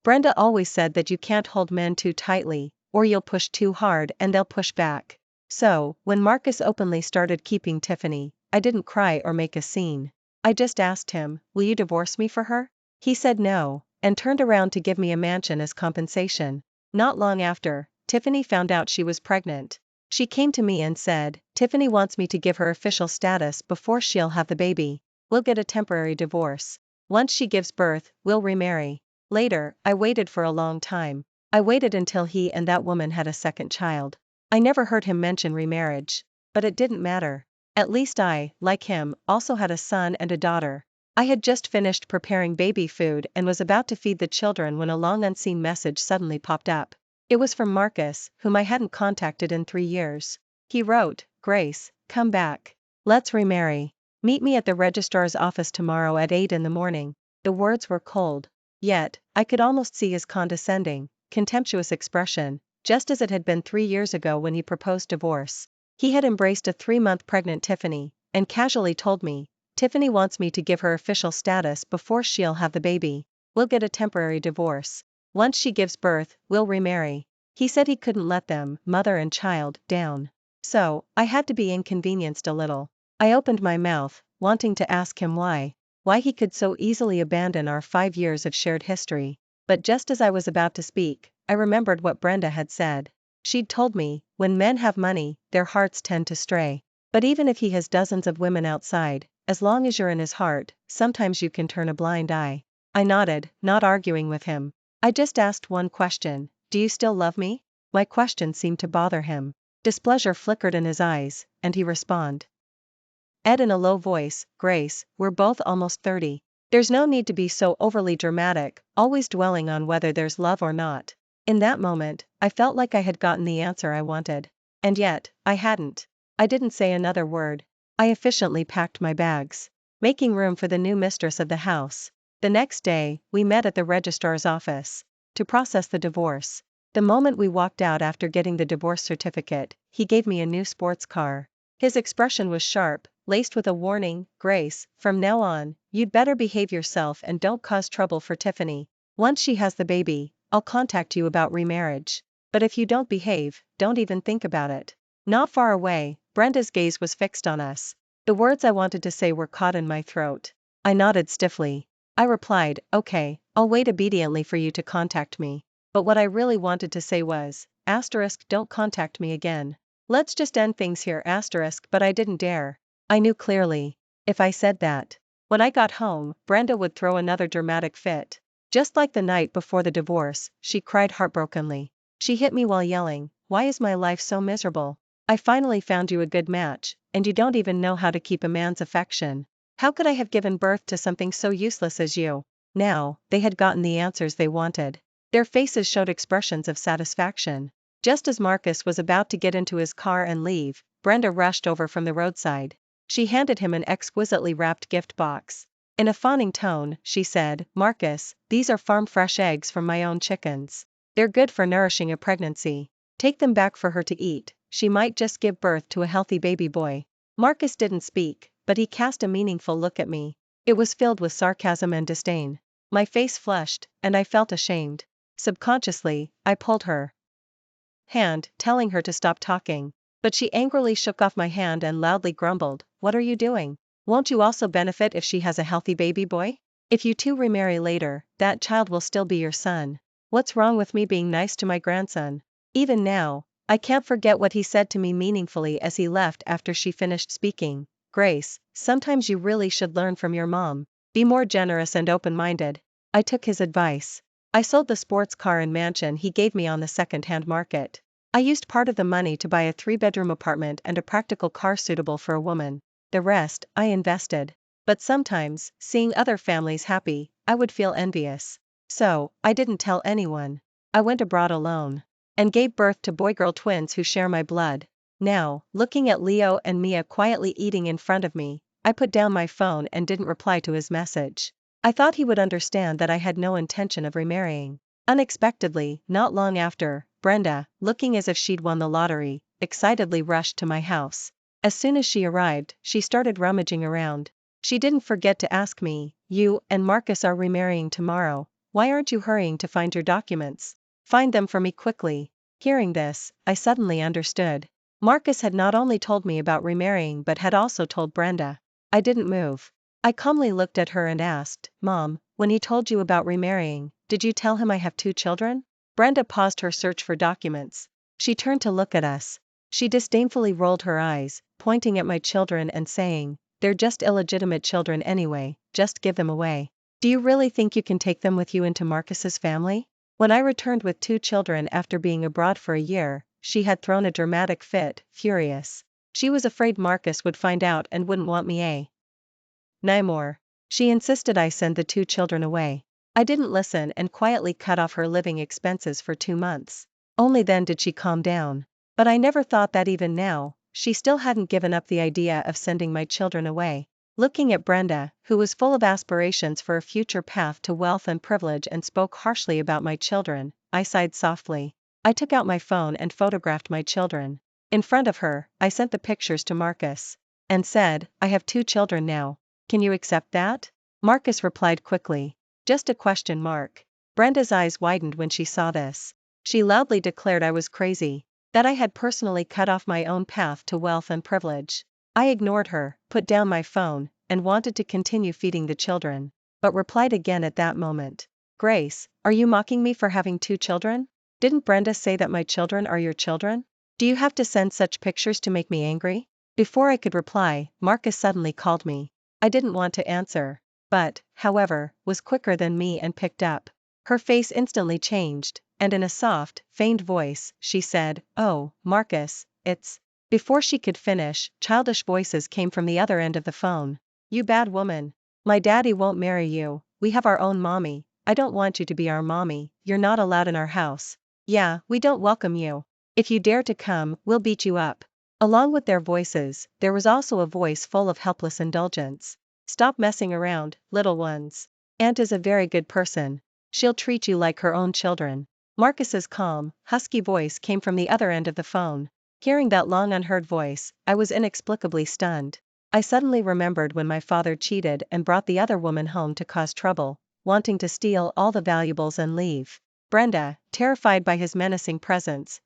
Brenda always said that you can't hold men too tightly, or you'll push too hard and they'll push back. So, when Marcus openly started keeping Tiffany, I didn't cry or make a scene. I just asked him, will you divorce me for her? He said no, and turned around to give me a mansion as compensation. Not long after, Tiffany found out she was pregnant. She came to me and said, Tiffany wants me to give her official status before she'll have the baby. We'll get a temporary divorce. Once she gives birth, we'll remarry. Later, I waited for a long time. I waited until he and that woman had a second child. I never heard him mention remarriage. But it didn't matter. At least I, like him, also had a son and a daughter. I had just finished preparing baby food and was about to feed the children when a long unseen message suddenly popped up. It was from Marcus, whom I hadn't contacted in 3 years. He wrote, Grace, come back. Let's remarry. Meet me at the registrar's office tomorrow at 8 in the morning. The words were cold. Yet, I could almost see his condescending, contemptuous expression, just as it had been 3 years ago when he proposed divorce. He had embraced a 3-month pregnant Tiffany, and casually told me, Tiffany wants me to give her official status before she'll have the baby. We'll get a temporary divorce. Once she gives birth, we'll remarry. He said he couldn't let them, mother and child, down. So, I had to be inconvenienced a little. I opened my mouth, wanting to ask him why he could so easily abandon our 5 years of shared history. But just as I was about to speak, I remembered what Brenda had said. She'd told me, when men have money, their hearts tend to stray. But even if he has dozens of women outside, as long as you're in his heart, sometimes you can turn a blind eye. I nodded, not arguing with him. I just asked one question, do you still love me? My question seemed to bother him. Displeasure flickered in his eyes, and he responded. Ed in a low voice, Grace, we're both almost 30. There's no need to be so overly dramatic, always dwelling on whether there's love or not. In that moment, I felt like I had gotten the answer I wanted. And yet, I hadn't. I didn't say another word. I efficiently packed my bags, making room for the new mistress of the house. The next day, we met at the registrar's office to process the divorce. The moment we walked out after getting the divorce certificate, he gave me a new sports car. His expression was sharp, laced with a warning, Grace, from now on, you'd better behave yourself and don't cause trouble for Tiffany. Once she has the baby, I'll contact you about remarriage. But if you don't behave, don't even think about it. Not far away, Brenda's gaze was fixed on us. The words I wanted to say were caught in my throat. I nodded stiffly. I replied, okay, I'll wait obediently for you to contact me. But what I really wanted to say was, don't contact me again. Let's just end things here, but I didn't dare. I knew clearly, if I said that, when I got home, Brenda would throw another dramatic fit. Just like the night before the divorce, she cried heartbrokenly. She hit me while yelling, why is my life so miserable? I finally found you a good match, and you don't even know how to keep a man's affection. How could I have given birth to something so useless as you? Now, they had gotten the answers they wanted. Their faces showed expressions of satisfaction. Just as Marcus was about to get into his car and leave, Brenda rushed over from the roadside. She handed him an exquisitely wrapped gift box. In a fawning tone, she said, Marcus, these are farm-fresh eggs from my own chickens. They're good for nourishing a pregnancy. Take them back for her to eat. She might just give birth to a healthy baby boy. Marcus didn't speak, but he cast a meaningful look at me. It was filled with sarcasm and disdain. My face flushed, and I felt ashamed. Subconsciously, I pulled her hand, telling her to stop talking. But she angrily shook off my hand and loudly grumbled, what are you doing? Won't you also benefit if she has a healthy baby boy? If you two remarry later, that child will still be your son. What's wrong with me being nice to my grandson? Even now, I can't forget what he said to me meaningfully as he left after she finished speaking. Grace, sometimes you really should learn from your mom. Be more generous and open-minded. I took his advice. I sold the sports car and mansion he gave me on the second-hand market. I used part of the money to buy a 3-bedroom apartment and a practical car suitable for a woman. The rest, I invested. But sometimes, seeing other families happy, I would feel envious. So, I didn't tell anyone. I went abroad alone. And gave birth to boy-girl twins who share my blood. Now, looking at Leo and Mia quietly eating in front of me, I put down my phone and didn't reply to his message. I thought he would understand that I had no intention of remarrying. Unexpectedly, not long after, Brenda, looking as if she'd won the lottery, excitedly rushed to my house. As soon as she arrived, she started rummaging around. She didn't forget to ask me, you and Marcus are remarrying tomorrow, Why aren't you hurrying to find your documents? Find them for me quickly. Hearing this, I suddenly understood. Marcus had not only told me about remarrying but had also told Brenda. I didn't move. I calmly looked at her and asked, Mom, when he told you about remarrying, did you tell him I have 2 children? Brenda paused her search for documents. She turned to look at us. She disdainfully rolled her eyes, pointing at my children and saying, they're just illegitimate children anyway, just give them away. Do you really think you can take them with you into Marcus's family? When I returned with 2 children after being abroad for a year, she had thrown a dramatic fit, furious. She was afraid Marcus would find out and wouldn't want me no more. She insisted I send the 2 children away. I didn't listen and quietly cut off her living expenses for 2 months. Only then did she calm down. But I never thought that even now, she still hadn't given up the idea of sending my children away. Looking at Brenda, who was full of aspirations for a future path to wealth and privilege and spoke harshly about my children, I sighed softly. I took out my phone and photographed my children. In front of her, I sent the pictures to Marcus. And said, I have 2 children now. Can you accept that? Marcus replied quickly. Just a question mark. Brenda's eyes widened when she saw this. She loudly declared I was crazy, that I had personally cut off my own path to wealth and privilege. I ignored her, put down my phone, and wanted to continue feeding the children, but replied again at that moment. Grace, are you mocking me for having 2 children? Didn't Brenda say that my children are your children? Do you have to send such pictures to make me angry? Before I could reply, Marcus suddenly called me. I didn't want to answer, but, however, was quicker than me and picked up. Her face instantly changed, and in a soft, feigned voice, she said, Oh, Marcus, it's... Before she could finish, childish voices came from the other end of the phone. You bad woman. My daddy won't marry you, we have our own mommy, I don't want you to be our mommy, you're not allowed in our house. Yeah, we don't welcome you. If you dare to come, we'll beat you up. Along with their voices, there was also a voice full of helpless indulgence. Stop messing around, little ones. Aunt is a very good person. She'll treat you like her own children. Marcus's calm, husky voice came from the other end of the phone. Hearing that long unheard voice, I was inexplicably stunned. I suddenly remembered when my father cheated and brought the other woman home to cause trouble, wanting to steal all the valuables and leave. Brenda, terrified by his menacing presence,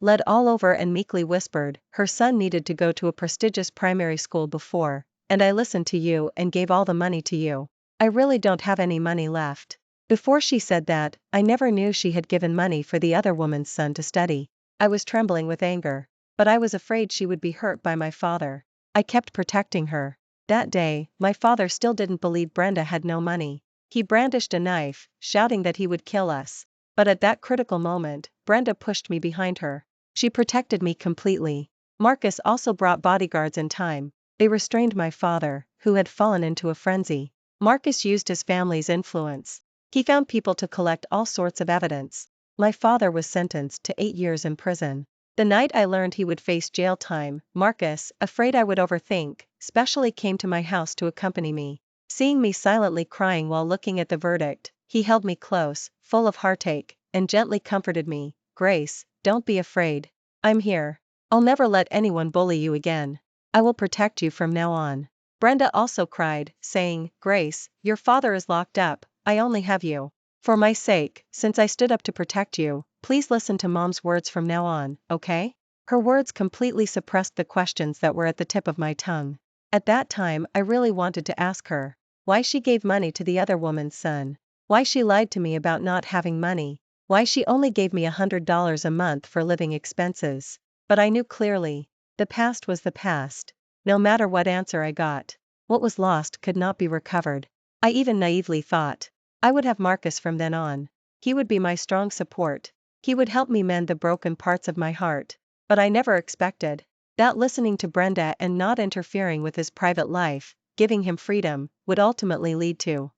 led all over and meekly whispered, her son needed to go to a prestigious primary school before, and I listened to you and gave all the money to you. I really don't have any money left. Before she said that, I never knew she had given money for the other woman's son to study. I was trembling with anger, but I was afraid she would be hurt by my father. I kept protecting her. That day, my father still didn't believe Brenda had no money. He brandished a knife, shouting that he would kill us. But at that critical moment, Brenda pushed me behind her. She protected me completely. Marcus also brought bodyguards in time. They restrained my father, who had fallen into a frenzy. Marcus used his family's influence. He found people to collect all sorts of evidence. My father was sentenced to 8 years in prison. The night I learned he would face jail time, Marcus, afraid I would overthink, specially came to my house to accompany me. Seeing me silently crying while looking at the verdict, he held me close, full of heartache, and gently comforted me. Grace, don't be afraid. I'm here. I'll never let anyone bully you again. I will protect you from now on. Brenda also cried, saying, Grace, your father is locked up, I only have you. For my sake, since I stood up to protect you, please listen to Mom's words from now on, okay? Her words completely suppressed the questions that were at the tip of my tongue. At that time I really wanted to ask her why she gave money to the other woman's son, why she lied to me about not having money, why she only gave me $100 a month for living expenses. But I knew clearly, the past was the past. No matter what answer I got, what was lost could not be recovered. I even naively thought I would have Marcus from then on. He would be my strong support. He would help me mend the broken parts of my heart. But I never expected that listening to Brenda and not interfering with his private life, giving him freedom, would ultimately lead to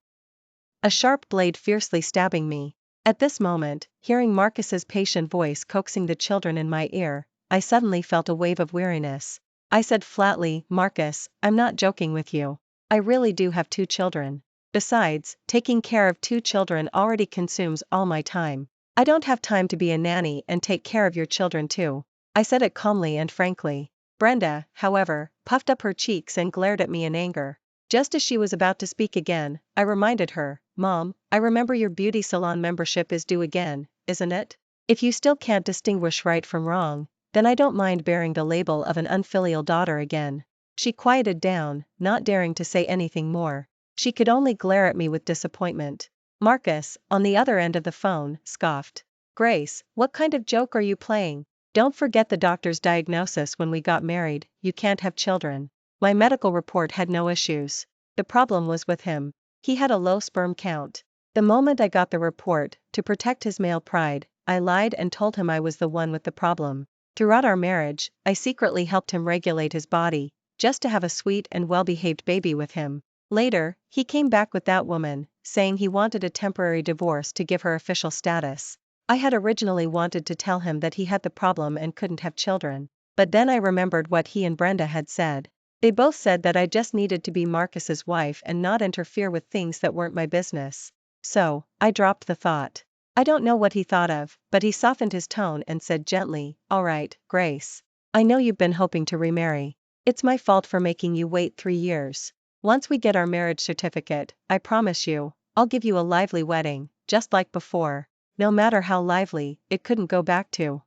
a sharp blade fiercely stabbing me. At this moment, hearing Marcus's patient voice coaxing the children in my ear, I suddenly felt a wave of weariness. I said flatly, Marcus, I'm not joking with you. I really do have 2 children. Besides, taking care of 2 children already consumes all my time. I don't have time to be a nanny and take care of your children too. I said it calmly and frankly. Brenda, however, puffed up her cheeks and glared at me in anger. Just as she was about to speak again, I reminded her, Mom, I remember your beauty salon membership is due again, isn't it? If you still can't distinguish right from wrong, then I don't mind bearing the label of an unfilial daughter again. She quieted down, not daring to say anything more. She could only glare at me with disappointment. Marcus, on the other end of the phone, scoffed. Grace, what kind of joke are you playing? Don't forget the doctor's diagnosis when we got married, you can't have children. My medical report had no issues. The problem was with him. He had a low sperm count. The moment I got the report, to protect his male pride, I lied and told him I was the one with the problem. Throughout our marriage, I secretly helped him regulate his body, just to have a sweet and well-behaved baby with him. Later, he came back with that woman, saying he wanted a temporary divorce to give her official status. I had originally wanted to tell him that he had the problem and couldn't have children. But then I remembered what he and Brenda had said. They both said that I just needed to be Marcus's wife and not interfere with things that weren't my business. So, I dropped the thought. I don't know what he thought of, but he softened his tone and said gently, All right, Grace. I know you've been hoping to remarry. It's my fault for making you wait 3 years. Once we get our marriage certificate, I promise you, I'll give you a lively wedding, just like before. No matter how lively, it couldn't go back to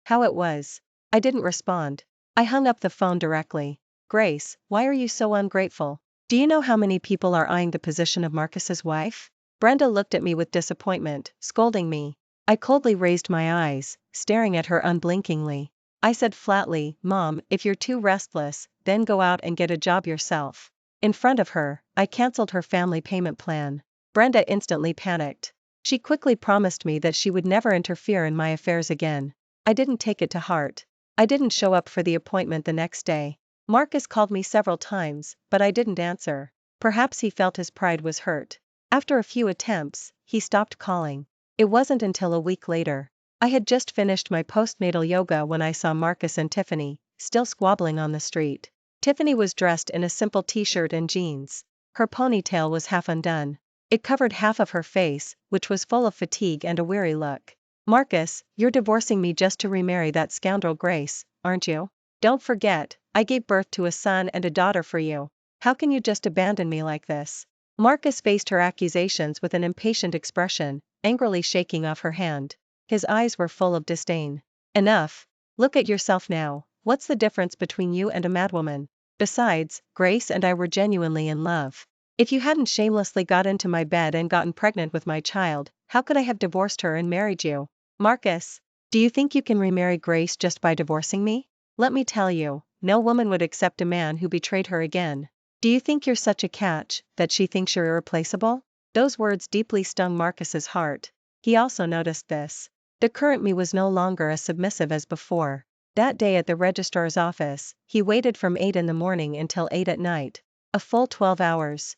how it was. I didn't respond. I hung up the phone directly. Grace, why are you so ungrateful? Do you know how many people are eyeing the position of Marcus's wife? Brenda looked at me with disappointment, scolding me. I coldly raised my eyes, staring at her unblinkingly. I said flatly, Mom, if you're too restless, then go out and get a job yourself. In front of her, I canceled her family payment plan. Brenda instantly panicked. She quickly promised me that she would never interfere in my affairs again. I didn't take it to heart. I didn't show up for the appointment the next day. Marcus called me several times, but I didn't answer. Perhaps he felt his pride was hurt. After a few attempts, he stopped calling. It wasn't until a week later. I had just finished my postnatal yoga when I saw Marcus and Tiffany, still squabbling on the street. Tiffany was dressed in a simple t-shirt and jeans. Her ponytail was half undone. It covered half of her face, which was full of fatigue and a weary look. Marcus, you're divorcing me just to remarry that scoundrel Grace, aren't you? Don't forget, I gave birth to a son and a daughter for you. How can you just abandon me like this? Marcus faced her accusations with an impatient expression, angrily shaking off her hand. His eyes were full of disdain. Enough. Look at yourself now. What's the difference between you and a madwoman? Besides, Grace and I were genuinely in love. If you hadn't shamelessly got into my bed and gotten pregnant with my child, how could I have divorced her and married you? Marcus, do you think you can remarry Grace just by divorcing me? Let me tell you, no woman would accept a man who betrayed her again. Do you think you're such a catch, that she thinks you're irreplaceable? Those words deeply stung Marcus's heart. He also noticed this. The current me was no longer as submissive as before. That day at the registrar's office, he waited from 8 in the morning until 8 at night. A full 12 hours.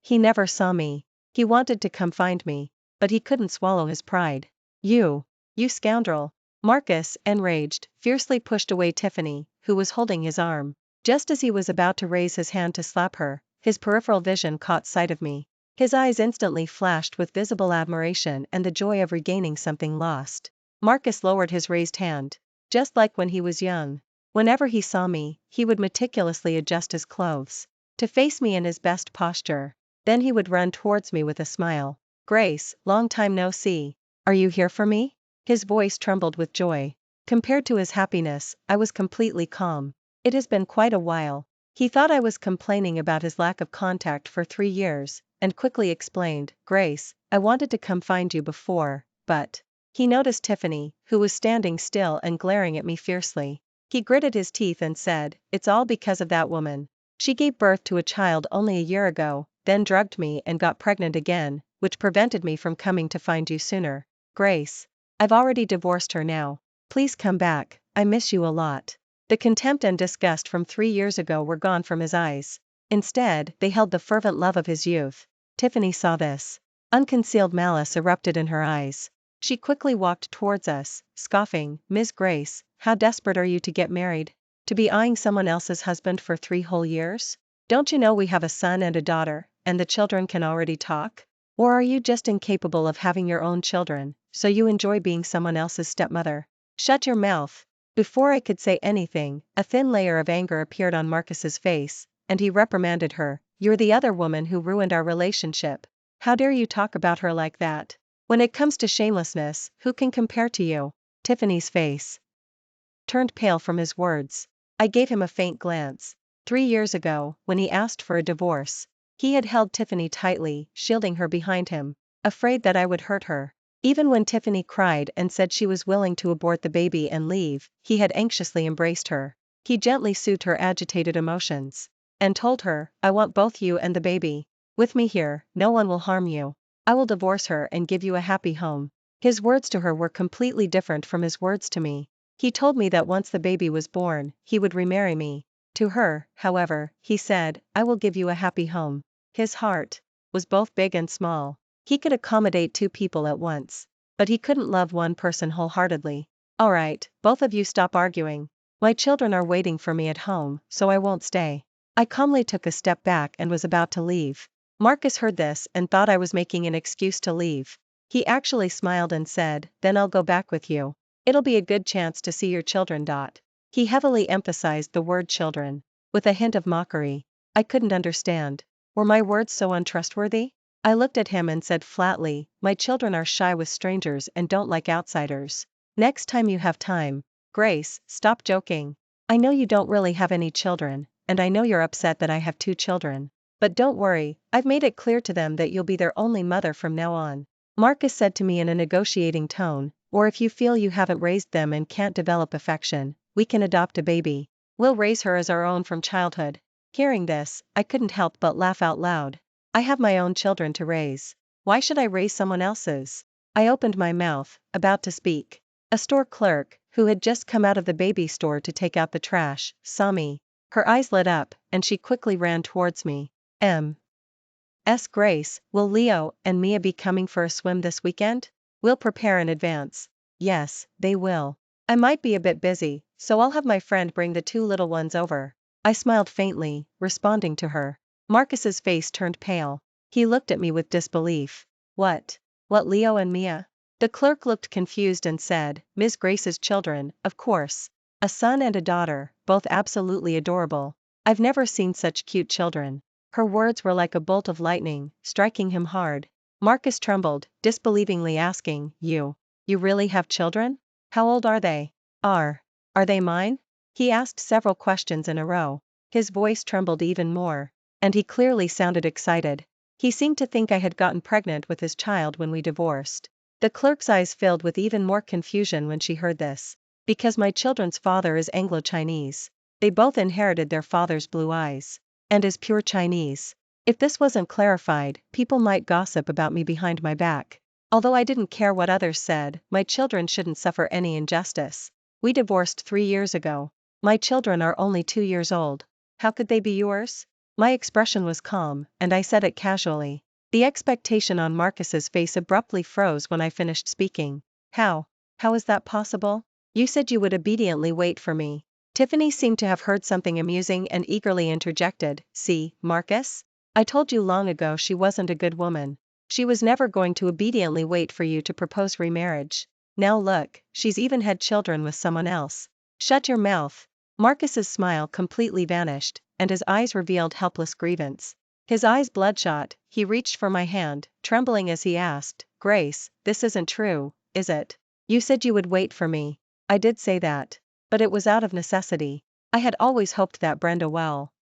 He never saw me. He wanted to come find me, but he couldn't swallow his pride. You scoundrel. Marcus, enraged, fiercely pushed away Tiffany, who was holding his arm. Just as he was about to raise his hand to slap her, his peripheral vision caught sight of me. His eyes instantly flashed with visible admiration and the joy of regaining something lost. Marcus lowered his raised hand. Just like when he was young. Whenever he saw me, he would meticulously adjust his clothes to face me in his best posture. Then he would run towards me with a smile. Grace, long time no see. Are you here for me? His voice trembled with joy. Compared to his happiness, I was completely calm. It has been quite a while. He thought I was complaining about his lack of contact for 3 years, and quickly explained, Grace, I wanted to come find you before, but... He noticed Tiffany, who was standing still and glaring at me fiercely. He gritted his teeth and said, It's all because of that woman. She gave birth to a child only a year ago, then drugged me and got pregnant again, which prevented me from coming to find you sooner. Grace. I've already divorced her now. Please come back, I miss you a lot. The contempt and disgust from 3 years ago were gone from his eyes. Instead, they held the fervent love of his youth. Tiffany saw this. Unconcealed malice erupted in her eyes. She quickly walked towards us, scoffing, Miss Grace, how desperate are you to get married? To be eyeing someone else's husband for 3 whole years? Don't you know we have a son and a daughter, and the children can already talk? Or are you just incapable of having your own children, so you enjoy being someone else's stepmother? Shut your mouth. Before I could say anything, a thin layer of anger appeared on Marcus's face, and he reprimanded her. "You're the other woman who ruined our relationship. How dare you talk about her like that? When it comes to shamelessness, who can compare to you?" Tiffany's face turned pale from his words. I gave him a faint glance. 3 years ago, when he asked for a divorce, he had held Tiffany tightly, shielding her behind him, afraid that I would hurt her. Even when Tiffany cried and said she was willing to abort the baby and leave, he had anxiously embraced her. He gently soothed her agitated emotions and told her, "I want both you and the baby. With me here, no one will harm you. I will divorce her and give you a happy home." His words to her were completely different from his words to me. He told me that once the baby was born, he would remarry me. To her, however, he said, "I will give you a happy home." His heart was both big and small. He could accommodate two people at once, but he couldn't love one person wholeheartedly. "All right, both of you stop arguing. My children are waiting for me at home, so I won't stay." I calmly took a step back and was about to leave. Marcus heard this and thought I was making an excuse to leave. He actually smiled and said, "Then I'll go back with you. It'll be a good chance to see your children." He heavily emphasized the word children, with a hint of mockery. I couldn't understand. Were my words so untrustworthy? I looked at him and said flatly, "My children are shy with strangers and don't like outsiders. Next time you have time, Grace, stop joking. I know you don't really have any children, and I know you're upset that I have two children. But don't worry, I've made it clear to them that you'll be their only mother from now on." Marcus said to me in a negotiating tone, "Or if you feel you haven't raised them and can't develop affection, we can adopt a baby. We'll raise her as our own from childhood." Hearing this, I couldn't help but laugh out loud. I have my own children to raise. Why should I raise someone else's? I opened my mouth, about to speak. A store clerk, who had just come out of the baby store to take out the trash, saw me. Her eyes lit up, and she quickly ran towards me. Grace, will Leo and Mia be coming for a swim this weekend? We'll prepare in advance." "Yes, they will. I might be a bit busy, so I'll have my friend bring the two little ones over." I smiled faintly, responding to her. Marcus's face turned pale. He looked at me with disbelief. What, Leo and Mia?" The clerk looked confused and said, "Miss Grace's children, of course. A son and a daughter, both absolutely adorable. I've never seen such cute children." Her words were like a bolt of lightning, striking him hard. Marcus trembled, disbelievingly asking, You really have children? How old are they? Are they mine?" He asked several questions in a row. His voice trembled even more, and he clearly sounded excited. He seemed to think I had gotten pregnant with his child when we divorced. The clerk's eyes filled with even more confusion when she heard this. Because my children's father is Anglo-Chinese. They both inherited their father's blue eyes. And is pure Chinese. If this wasn't clarified, people might gossip about me behind my back. Although I didn't care what others said, my children shouldn't suffer any injustice. We divorced 3 years ago. My children are only 2 years old. How could they be yours? My expression was calm, and I said it casually. The expectation on Marcus's face abruptly froze when I finished speaking. How is that possible? You said you would obediently wait for me." Tiffany seemed to have heard something amusing and eagerly interjected, "See, Marcus? I told you long ago she wasn't a good woman. She was never going to obediently wait for you to propose remarriage. Now look, she's even had children with someone else." "Shut your mouth." Marcus's smile completely vanished, and his eyes revealed helpless grievance. His eyes bloodshot, he reached for my hand, trembling as he asked, "Grace, this isn't true, is it? You said you would wait for me." "I did say that. But it was out of necessity. I had always hoped that Brenda well.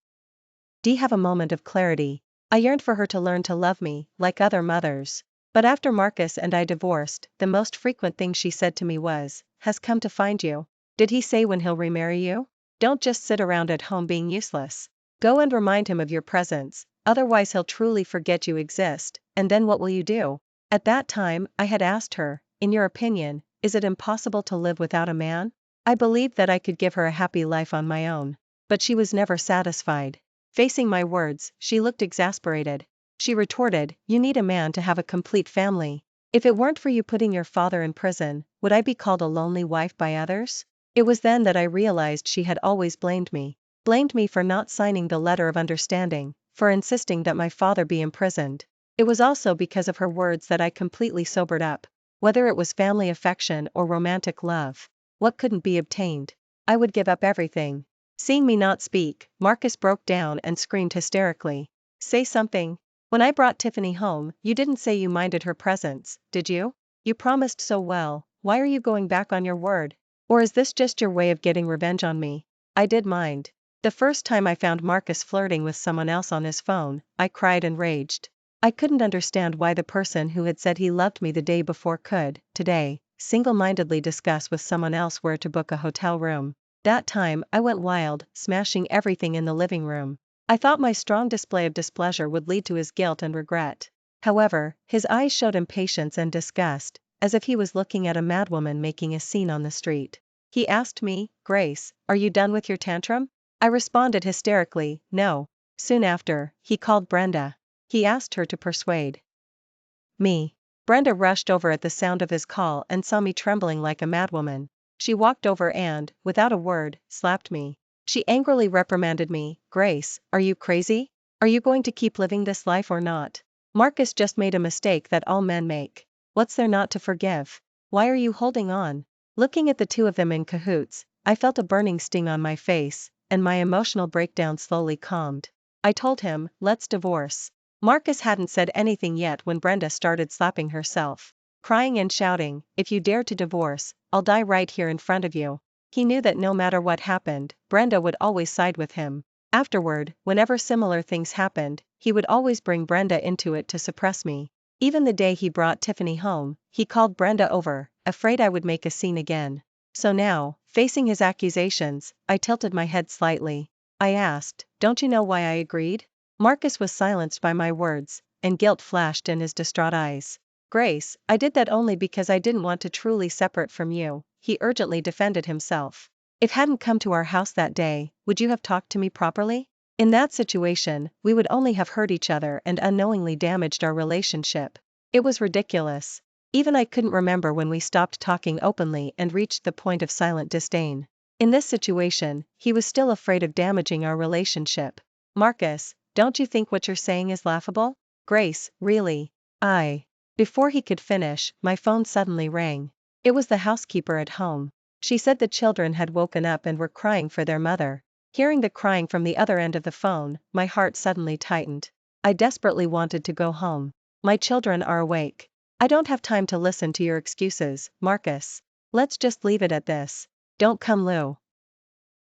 D have a moment of clarity. I yearned for her to learn to love me, like other mothers. But after Marcus and I divorced, the most frequent thing she said to me was, has come to find you. Did he say when he'll remarry you? Don't just sit around at home being useless. Go and remind him of your presence, otherwise he'll truly forget you exist, and then what will you do?" At that time, I had asked her, "In your opinion, is it impossible to live without a man?" I believed that I could give her a happy life on my own. But she was never satisfied. Facing my words, she looked exasperated. She retorted, "You need a man to have a complete family. If it weren't for you putting your father in prison, would I be called a lonely wife by others?" It was then that I realized she had always blamed me. Blamed me for not signing the letter of understanding, for insisting that my father be imprisoned. It was also because of her words that I completely sobered up. Whether it was family affection or romantic love, what couldn't be obtained? I would give up everything. Seeing me not speak, Marcus broke down and screamed hysterically. Say something. When I brought Tiffany home, you didn't say you minded her presence, did you? You promised so well, why are you going back on your word? Or is this just your way of getting revenge on me? I did mind. The first time I found Marcus flirting with someone else on his phone, I cried and raged. I couldn't understand why the person who had said he loved me the day before could, today, single-mindedly discuss with someone else where to book a hotel room. That time, I went wild, smashing everything in the living room. I thought my strong display of displeasure would lead to his guilt and regret. However, his eyes showed impatience and disgust, as if he was looking at a madwoman making a scene on the street. He asked me, Grace, are you done with your tantrum? I responded hysterically, no. Soon after, he called Brenda. He asked her to persuade me. Brenda rushed over at the sound of his call and saw me trembling like a madwoman. She walked over and, without a word, slapped me. She angrily reprimanded me, Grace, are you crazy? Are you going to keep living this life or not? Marcus just made a mistake that all men make. What's there not to forgive? Why are you holding on? Looking at the two of them in cahoots, I felt a burning sting on my face, and my emotional breakdown slowly calmed. I told him, let's divorce. Marcus hadn't said anything yet when Brenda started slapping herself, crying and shouting, if you dare to divorce, I'll die right here in front of you. He knew that no matter what happened, Brenda would always side with him. Afterward, whenever similar things happened, he would always bring Brenda into it to suppress me. Even the day he brought Tiffany home, he called Brenda over, afraid I would make a scene again. So now, facing his accusations, I tilted my head slightly. I asked, don't you know why I agreed? Marcus was silenced by my words, and guilt flashed in his distraught eyes. Grace, I did that only because I didn't want to truly separate from you, he urgently defended himself. If hadn't come to our house that day, would you have talked to me properly? In that situation, we would only have hurt each other and unknowingly damaged our relationship. It was ridiculous. Even I couldn't remember when we stopped talking openly and reached the point of silent disdain. In this situation, he was still afraid of damaging our relationship. Marcus, don't you think what you're saying is laughable? Grace, really? Before he could finish, my phone suddenly rang. It was the housekeeper at home. She said the children had woken up and were crying for their mother. Hearing the crying from the other end of the phone, my heart suddenly tightened. I desperately wanted to go home. My children are awake. I don't have time to listen to your excuses, Marcus. Let's just leave it at this. Don't come Lou.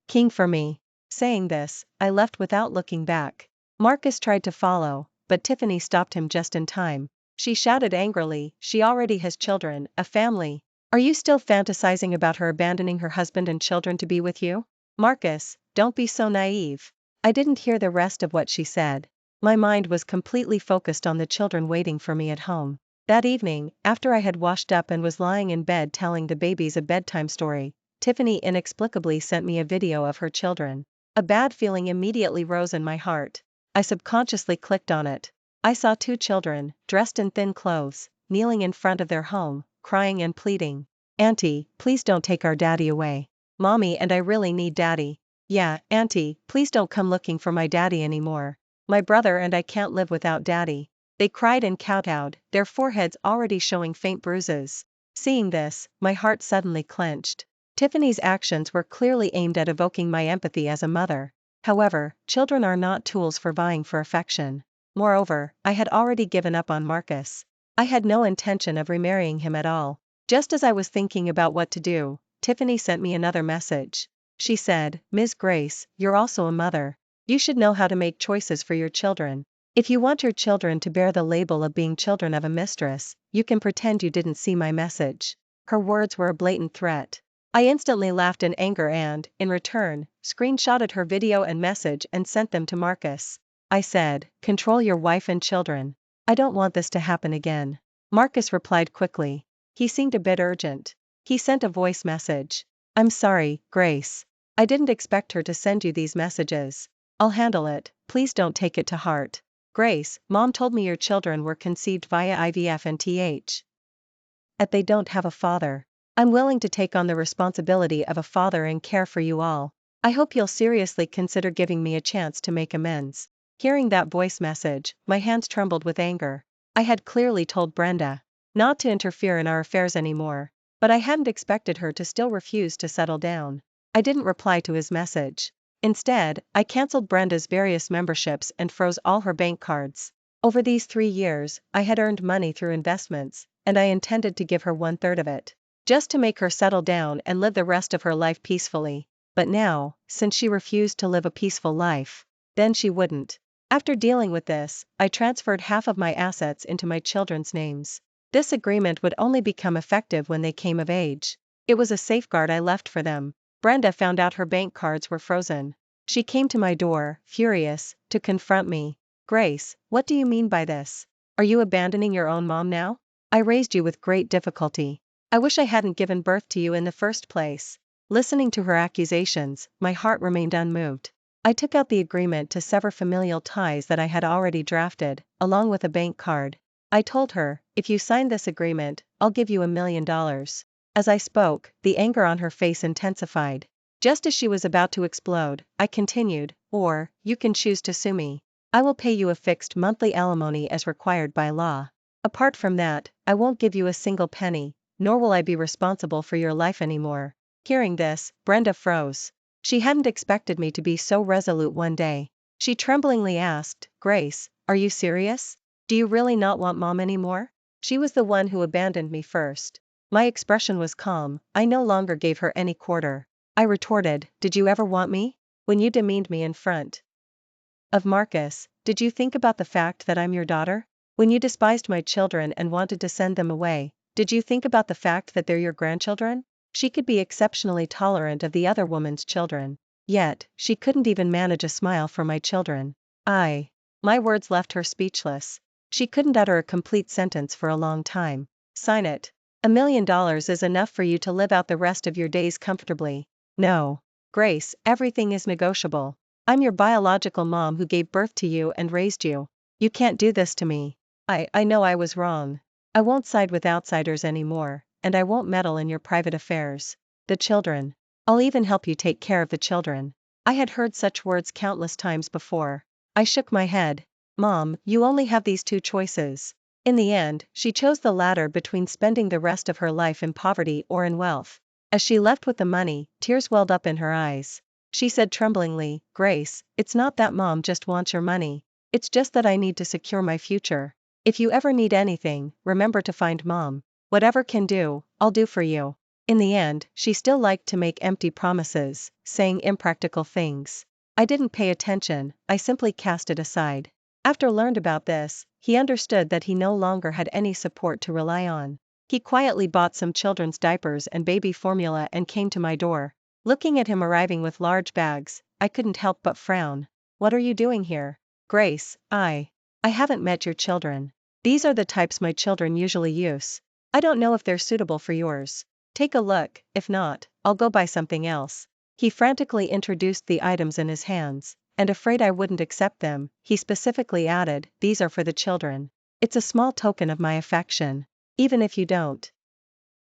King for me. Saying this, I left without looking back. Marcus tried to follow, but Tiffany stopped him just in time. She shouted angrily, she already has children, a family. Are you still fantasizing about her abandoning her husband and children to be with you? Marcus, don't be so naive. I didn't hear the rest of what she said. My mind was completely focused on the children waiting for me at home. That evening, after I had washed up and was lying in bed telling the babies a bedtime story, Tiffany inexplicably sent me a video of her children. A bad feeling immediately rose in my heart. I subconsciously clicked on it. I saw two children, dressed in thin clothes, kneeling in front of their home, crying and pleading. Auntie, please don't take our daddy away. Mommy and I really need daddy. Yeah, Auntie, please don't come looking for my daddy anymore. My brother and I can't live without daddy. They cried and kowtowed, their foreheads already showing faint bruises. Seeing this, my heart suddenly clenched. Tiffany's actions were clearly aimed at evoking my empathy as a mother. However, children are not tools for vying for affection. Moreover, I had already given up on Marcus. I had no intention of remarrying him at all. Just as I was thinking about what to do, Tiffany sent me another message. She said, Ms. Grace, you're also a mother. You should know how to make choices for your children. If you want your children to bear the label of being children of a mistress, you can pretend you didn't see my message. Her words were a blatant threat. I instantly laughed in anger and, in return, screenshotted her video and message and sent them to Marcus. I said, control your wife and children. I don't want this to happen again. Marcus replied quickly. He seemed a bit urgent. He sent a voice message. I'm sorry, Grace. I didn't expect her to send you these messages. I'll handle it, please don't take it to heart. Grace, Mom told me your children were conceived via IVF and they don't have a father. I'm willing to take on the responsibility of a father and care for you all. I hope you'll seriously consider giving me a chance to make amends. Hearing that voice message, my hands trembled with anger. I had clearly told Brenda not to interfere in our affairs anymore, but I hadn't expected her to still refuse to settle down. I didn't reply to his message. Instead, I canceled Brenda's various memberships and froze all her bank cards. Over these 3 years, I had earned money through investments, and I intended to give her 1/3 of it, just to make her settle down and live the rest of her life peacefully. But now, since she refused to live a peaceful life, then she wouldn't. After dealing with this, I transferred half of my assets into my children's names. This agreement would only become effective when they came of age. It was a safeguard I left for them. Brenda found out her bank cards were frozen. She came to my door, furious, to confront me. Grace, what do you mean by this? Are you abandoning your own mom now? I raised you with great difficulty. I wish I hadn't given birth to you in the first place. Listening to her accusations, my heart remained unmoved. I took out the agreement to sever familial ties that I had already drafted, along with a bank card. I told her, if you sign this agreement, I'll give you $1,000,000. As I spoke, the anger on her face intensified. Just as she was about to explode, I continued, or, you can choose to sue me. I will pay you a fixed monthly alimony as required by law. Apart from that, I won't give you a single penny, nor will I be responsible for your life anymore. Hearing this, Brenda froze. She hadn't expected me to be so resolute one day. She tremblingly asked, Grace, are you serious? Do you really not want mom anymore? She was the one who abandoned me first. My expression was calm, I no longer gave her any quarter. I retorted, did you ever want me? When you demeaned me in front of Marcus, did you think about the fact that I'm your daughter? When you despised my children and wanted to send them away, did you think about the fact that they're your grandchildren? She could be exceptionally tolerant of the other woman's children. Yet, she couldn't even manage a smile for my children. My words left her speechless. She couldn't utter a complete sentence for a long time. Sign it. $1,000,000 is enough for you to live out the rest of your days comfortably. No. Grace, everything is negotiable. I'm your biological mom who gave birth to you and raised you. You can't do this to me. I know I was wrong. I won't side with outsiders anymore, and I won't meddle in your private affairs. The children. I'll even help you take care of the children. I had heard such words countless times before. I shook my head. Mom, you only have these two choices. In the end, she chose the latter between spending the rest of her life in poverty or in wealth. As she left with the money, tears welled up in her eyes. She said tremblingly, Grace, it's not that mom just wants your money. It's just that I need to secure my future. If you ever need anything, remember to find mom. Whatever can do, I'll do for you. In the end, she still liked to make empty promises, saying impractical things. I didn't pay attention, I simply cast it aside. After learned about this, he understood that he no longer had any support to rely on. He quietly bought some children's diapers and baby formula and came to my door. Looking at him arriving with large bags, I couldn't help but frown. What are you doing here? Grace, I haven't met your children. These are the types my children usually use. I don't know if they're suitable for yours. Take a look, if not, I'll go buy something else. He frantically introduced the items in his hands, and afraid I wouldn't accept them, he specifically added, these are for the children. It's a small token of my affection. Even if you don't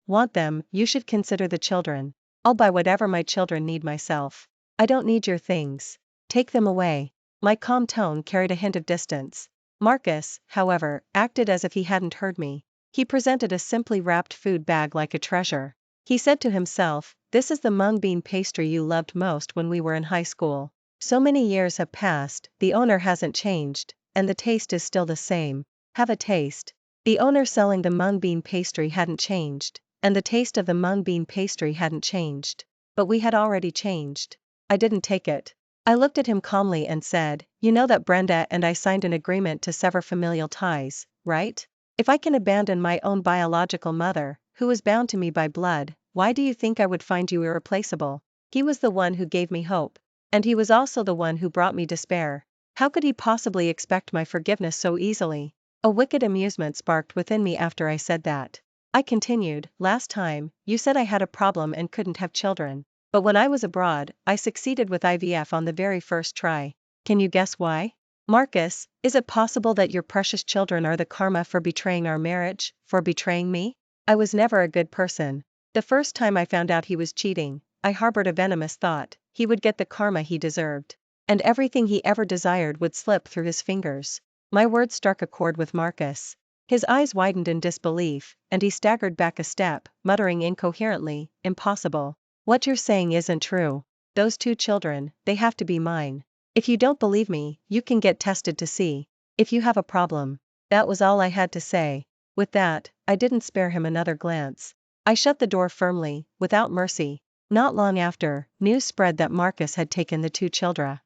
want them, you should consider the children. I'll buy whatever my children need myself. I don't need your things. Take them away. My calm tone carried a hint of distance. Marcus, however, acted as if he hadn't heard me. He presented a simply wrapped food bag like a treasure. He said to himself, this is the mung bean pastry you loved most when we were in high school. So many years have passed, the owner hasn't changed, and the taste is still the same. Have a taste. The owner selling the mung bean pastry hadn't changed, and the taste of the mung bean pastry hadn't changed. But we had already changed. I didn't take it. I looked at him calmly and said, you know that Brenda and I signed an agreement to sever familial ties, right? If I can abandon my own biological mother, who is bound to me by blood, why do you think I would find you irreplaceable? He was the one who gave me hope. And he was also the one who brought me despair. How could he possibly expect my forgiveness so easily? A wicked amusement sparked within me after I said that. I continued, last time, you said I had a problem and couldn't have children. But when I was abroad, I succeeded with IVF on the very first try. Can you guess why? Marcus, is it possible that your precious children are the karma for betraying our marriage, for betraying me? I was never a good person. The first time I found out he was cheating, I harbored a venomous thought, he would get the karma he deserved. And everything he ever desired would slip through his fingers. My words struck a chord with Marcus. His eyes widened in disbelief, and he staggered back a step, muttering incoherently, impossible. What you're saying isn't true. those 2 children, they have to be mine. If you don't believe me, you can get tested to see if you have a problem. That was all I had to say. With that, I didn't spare him another glance. I shut the door firmly, without mercy. Not long after, news spread that Marcus had taken the 2 children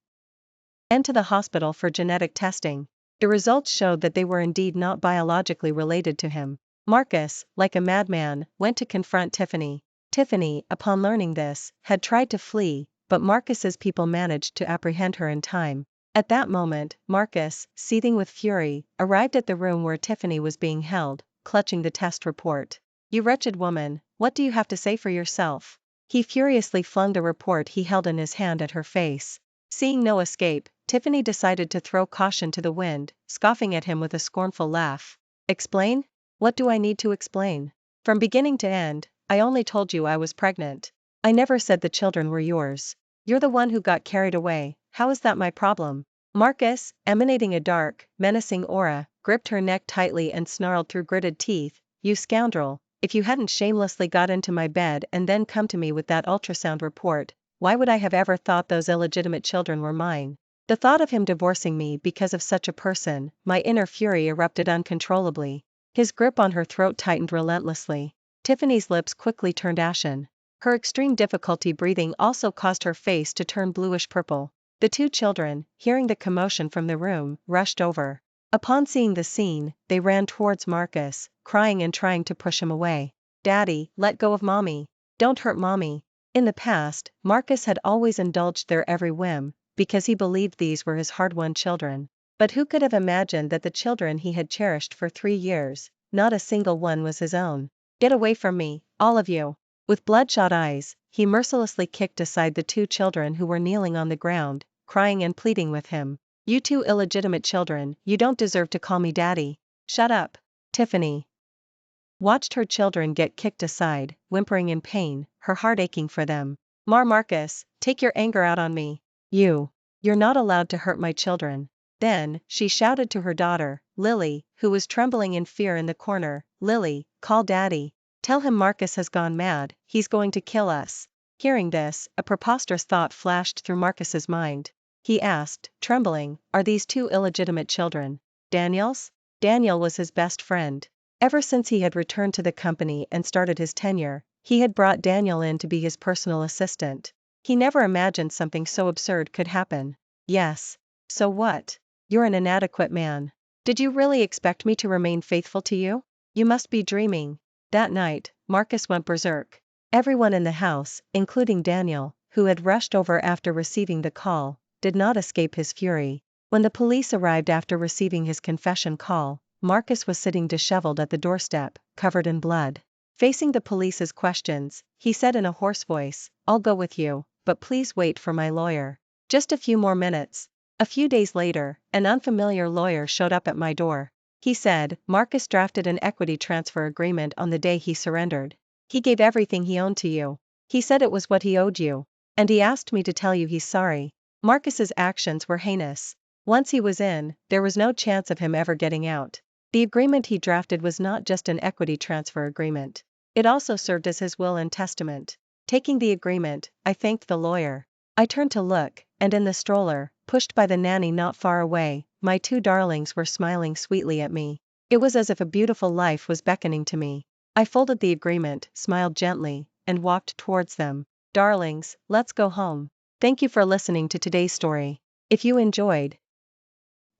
to the hospital for genetic testing. The results showed that they were indeed not biologically related to him. Marcus, like a madman, went to confront Tiffany. Tiffany, upon learning this, had tried to flee, but Marcus's people managed to apprehend her in time. At that moment, Marcus, seething with fury, arrived at the room where Tiffany was being held, clutching the test report. "You wretched woman, what do you have to say for yourself?" He furiously flung the report he held in his hand at her face. Seeing no escape, Tiffany decided to throw caution to the wind, scoffing at him with a scornful laugh. "Explain? What do I need to explain? From beginning to end, I only told you I was pregnant. I never said the children were yours. You're the one who got carried away. How is that my problem?" Marcus, emanating a dark, menacing aura, gripped her neck tightly and snarled through gritted teeth, "You scoundrel, if you hadn't shamelessly got into my bed and then come to me with that ultrasound report, why would I have ever thought those illegitimate children were mine?" The thought of him divorcing me because of such a person, my inner fury erupted uncontrollably. His grip on her throat tightened relentlessly. Tiffany's lips quickly turned ashen. Her extreme difficulty breathing also caused her face to turn bluish-purple. The 2 children, hearing the commotion from the room, rushed over. Upon seeing the scene, they ran towards Marcus, crying and trying to push him away. "Daddy, let go of mommy. Don't hurt mommy." In the past, Marcus had always indulged their every whim, because he believed these were his hard-won children. But who could have imagined that the children he had cherished for 3 years, not a single one was his own? "Get away from me, all of you." With bloodshot eyes, he mercilessly kicked aside the 2 children who were kneeling on the ground, crying and pleading with him. "You 2 illegitimate children, you don't deserve to call me daddy." "Shut up." Tiffany watched her children get kicked aside, whimpering in pain, her heart aching for them. Marcus, take your anger out on me. You're not allowed to hurt my children." Then, she shouted to her daughter, Lily, who was trembling in fear in the corner, "Lily, call daddy. Tell him Marcus has gone mad, he's going to kill us." Hearing this, a preposterous thought flashed through Marcus's mind. He asked, trembling, "Are these 2 illegitimate children Daniel's?" Daniel was his best friend. Ever since he had returned to the company and started his tenure, he had brought Daniel in to be his personal assistant. He never imagined something so absurd could happen. "Yes. So what? You're an inadequate man. Did you really expect me to remain faithful to you? You must be dreaming." That night, Marcus went berserk. Everyone in the house, including Daniel, who had rushed over after receiving the call, did not escape his fury. When the police arrived after receiving his confession call, Marcus was sitting disheveled at the doorstep, covered in blood. Facing the police's questions, he said in a hoarse voice, "I'll go with you, but please wait for my lawyer. Just a few more minutes." A few days later, an unfamiliar lawyer showed up at my door. He said, "Marcus drafted an equity transfer agreement on the day he surrendered. He gave everything he owned to you. He said it was what he owed you. And he asked me to tell you he's sorry." Marcus's actions were heinous. Once he was in, there was no chance of him ever getting out. The agreement he drafted was not just an equity transfer agreement. It also served as his will and testament. Taking the agreement, I thanked the lawyer. I turned to look, and in the stroller, pushed by the nanny not far away, my 2 darlings were smiling sweetly at me. It was as if a beautiful life was beckoning to me. I folded the agreement, smiled gently, and walked towards them. "Darlings, let's go home." Thank you for listening to today's story. If you enjoyed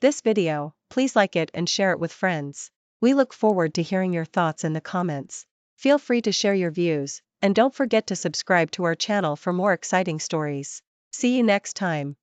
this video, please like it and share it with friends. We look forward to hearing your thoughts in the comments. Feel free to share your views, and don't forget to subscribe to our channel for more exciting stories. See you next time.